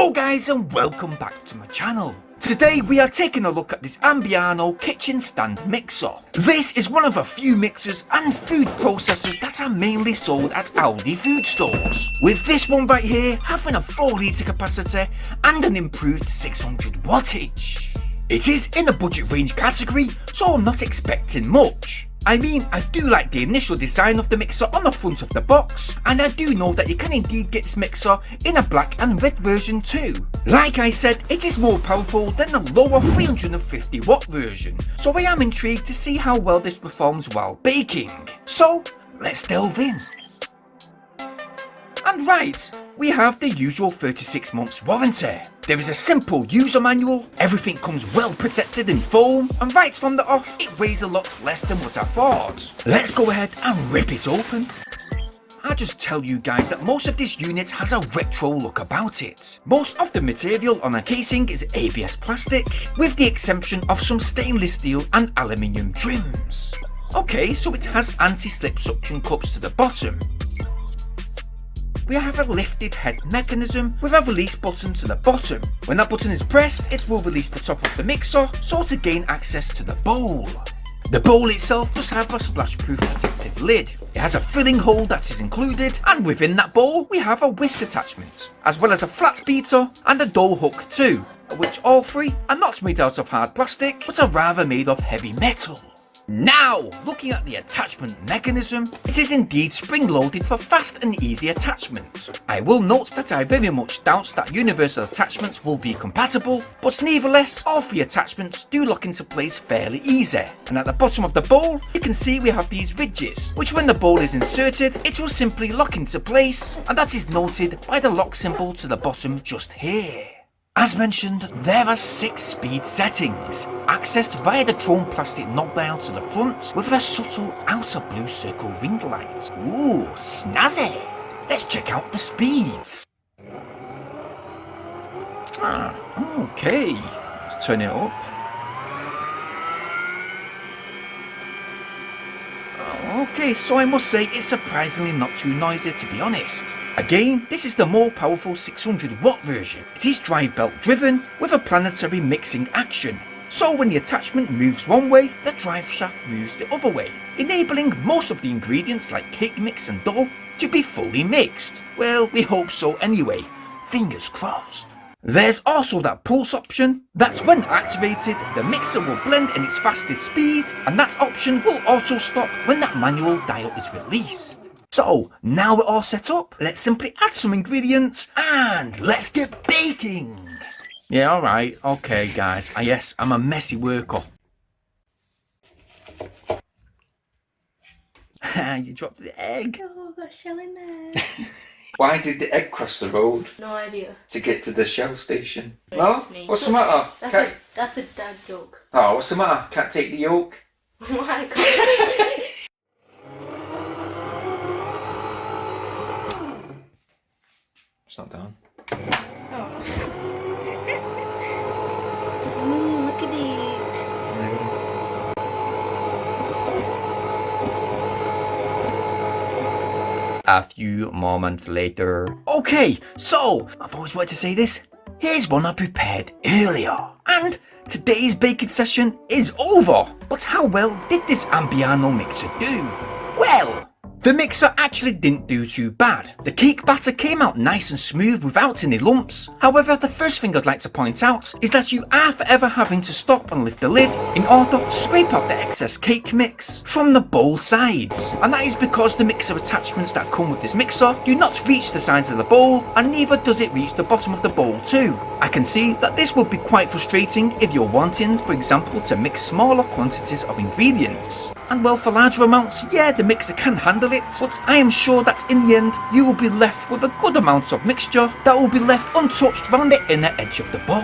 Hello guys and welcome back to my channel. Today we are taking a look at this Ambiano kitchen stand mixer. This is one of a few mixers and food processors that are mainly sold at Aldi food stores. With this one right here having a 4 litre capacity and an improved 600 wattage. It is in a budget range category, so I'm not expecting much. I mean, I do like the initial design of the mixer on the front of the box, and I do know that you can indeed get this mixer in a black and red version too. Like I said, it is more powerful than the lower 350 watt version, so I am intrigued to see how well this performs while baking. So, let's delve in. And right, we have the usual 36 months warranty. There is a simple user manual, everything comes well protected in foam, and right from the off it weighs a lot less than what I thought. Let's go ahead and rip it open. I'll just tell you guys that most of this unit has a retro look about it. Most of the material on the casing is ABS plastic, with the exception of some stainless steel and aluminium trims. Okay, so it has anti-slip suction cups to the bottom. We have a lifted head mechanism with a release button to the bottom. When that button is pressed, it will release the top of the mixer, so to gain access to the bowl. The bowl itself does have a splash-proof protective lid. It has a filling hole that is included, and within that bowl we have a whisk attachment, as well as a flat beater and a dough hook too, which all three are not made out of hard plastic, but are rather made of heavy metal. Now, looking at the attachment mechanism, it is indeed spring-loaded for fast and easy attachment. I will note that I very much doubt that universal attachments will be compatible, but nevertheless, all 3 attachments do lock into place fairly easy. And at the bottom of the bowl, you can see we have these ridges, which when the bowl is inserted, it will simply lock into place, and that is noted by the lock symbol to the bottom just here. As mentioned, there are 6 speed settings, accessed via the chrome plastic knob dial to the front with a subtle outer blue circle ring light. Ooh, snazzy! Let's check out the speeds. Okay, let's turn it up. Okay, so I must say it's surprisingly not too noisy, to be honest. Again, this is the more powerful 600 watt version. It is drive belt driven with a planetary mixing action. So when the attachment moves one way, the drive shaft moves the other way, enabling most of the ingredients like cake mix and dough to be fully mixed. Well, we hope so anyway. Fingers crossed. There's also that pulse option. That's when activated, the mixer will blend in its fastest speed, and that option will auto stop when that manual dial is released. So, now we're all set up, let's simply add some ingredients and let's get baking! Yeah, alright, okay guys, yes, I'm a messy worker. You dropped the egg. Oh, I've got a shell in there. Why did the egg cross the road? No idea. To get to the Shell station. No? What's the matter? That's a dad joke. Oh, what's the matter? Can't take the yolk? Why can't It's not done. Oh. Look at it. A few moments later. Okay, so I've always wanted to say this. Here's one I prepared earlier. And today's baking session is over. But how well did this Ambiano mixer do? Well, the mixer actually didn't do too bad. The cake batter came out nice and smooth without any lumps. However, the first thing I'd like to point out is that you are forever having to stop and lift the lid in order to scrape out the excess cake mix from the bowl sides. And that is because the mixer attachments that come with this mixer do not reach the sides of the bowl, and neither does it reach the bottom of the bowl too. I can see that this would be quite frustrating if you're wanting, for example, to mix smaller quantities of ingredients. And well, for larger amounts, yeah, the mixer can handle it, but I am sure that in the end, you will be left with a good amount of mixture that will be left untouched around the inner edge of the bowl.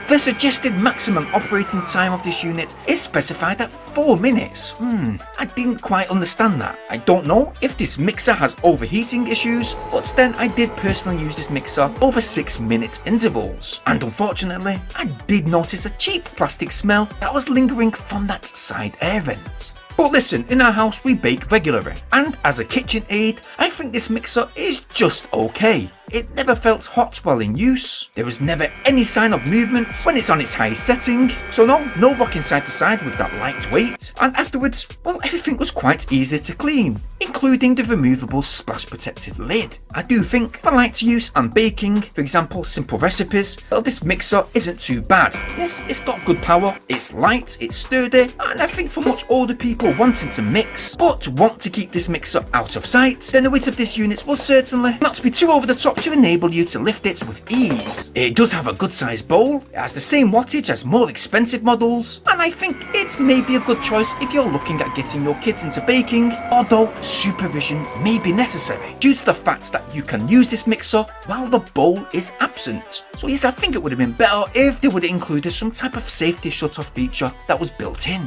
The suggested maximum operating time of this unit is specified at 4 minutes. I didn't quite understand that. I don't know if this mixer has overheating issues, but then I did personally use this mixer over 6-minute intervals. And unfortunately, I did notice a cheap plastic smell that was lingering from that side air vent. But listen, in our house we bake regularly, and as a kitchen aid, I think this mixer is just okay. It never felt hot while in use, there was never any sign of movement when it's on its highest setting, so no rocking side to side with that light weight, and afterwards, well, everything was quite easy to clean, including the removable splash protective lid. I do think for light use and baking, for example simple recipes, well, this mixer isn't too bad. Yes, it's got good power, it's light, it's sturdy, and I think for much older people wanting to mix, but want to keep this mixer out of sight, then the weight of this unit will certainly not be too over the top to enable you to lift it with ease. It does have a good sized bowl, it has the same wattage as more expensive models, and I think it may be a good choice if you're looking at getting your kids into baking, although supervision may be necessary due to the fact that you can use this mixer while the bowl is absent. So yes, I think it would have been better if they would have included some type of safety shut-off feature that was built in.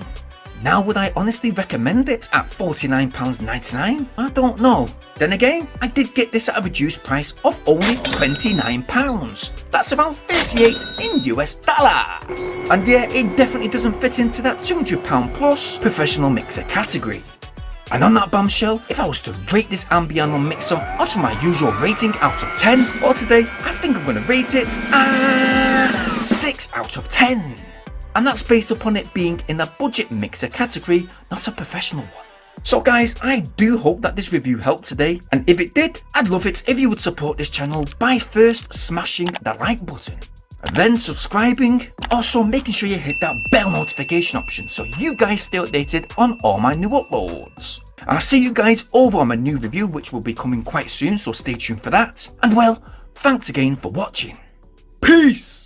Now, would I honestly recommend it at £49.99? I don't know. Then again, I did get this at a reduced price of only £29. That's around 38 in US dollars. And yeah, it definitely doesn't fit into that £200 plus professional mixer category. And on that bombshell, if I was to rate this Ambiano mixer onto my usual rating out of 10, well today, I think I'm going to rate it 6 out of 10. And that's based upon it being in a budget mixer category, not a professional one. So guys, I do hope that this review helped today, and if it did, I'd love it if you would support this channel by first smashing the like button, then subscribing, also making sure you hit that bell notification option so you guys stay updated on all my new uploads. I'll see you guys over on my new review, which will be coming quite soon, so stay tuned for that. And well, thanks again for watching. Peace!